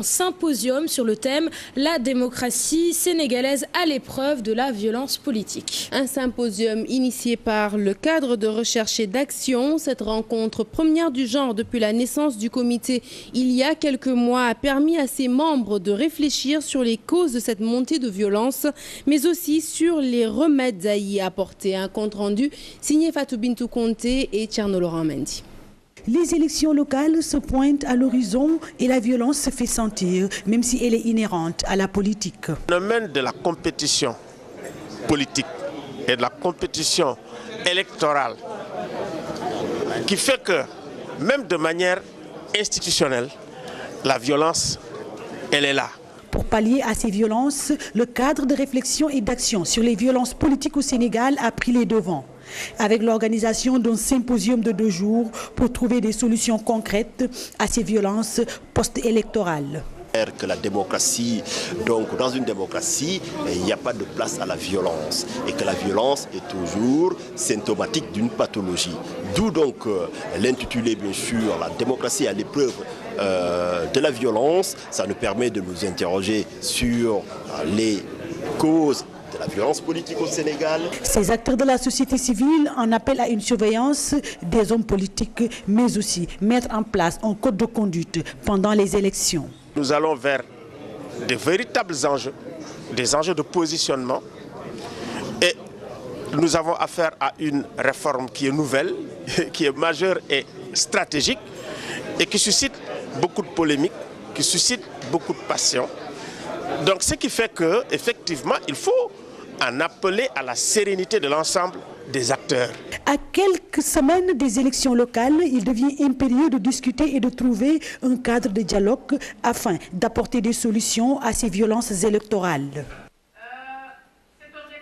Symposium sur le thème « La démocratie sénégalaise à l'épreuve de la violence politique ». Un symposium initié par le cadre de recherche et d'action. Cette rencontre première du genre depuis la naissance du comité il y a quelques mois a permis à ses membres de réfléchir sur les causes de cette montée de violence, mais aussi sur les remèdes à y apporter. Un compte rendu signé Fatou Bintou Conté et Thierno Laurent Mendy. Les élections locales se pointent à l'horizon et la violence se fait sentir, même si elle est inhérente à la politique. Le phénomène de la compétition politique et de la compétition électorale qui fait que, même de manière institutionnelle, la violence, elle est là. Pour pallier à ces violences, le cadre de réflexion et d'action sur les violences politiques au Sénégal a pris les devants, avec l'organisation d'un symposium de 2 jours pour trouver des solutions concrètes à ces violences post-électorales. Que la démocratie, donc dans une démocratie, il n'y a pas de place à la violence et que la violence est toujours symptomatique d'une pathologie. D'où donc l'intitulé bien sûr, la démocratie à l'épreuve de la violence. Ça nous permet de nous interroger sur les causes de la violence politique au Sénégal. Ces acteurs de la société civile en appellent à une surveillance des hommes politiques, mais aussi mettre en place un code de conduite pendant les élections. Nous allons vers de véritables enjeux, des enjeux de positionnement. Et nous avons affaire à une réforme qui est nouvelle, qui est majeure et stratégique, et qui suscite beaucoup de polémiques, qui suscite beaucoup de passion. Donc ce qui fait qu'effectivement, il faut en appeler à la sérénité de l'ensemble des acteurs. À quelques semaines des élections locales, il devient impérieux de discuter et de trouver un cadre de dialogue afin d'apporter des solutions à ces violences électorales.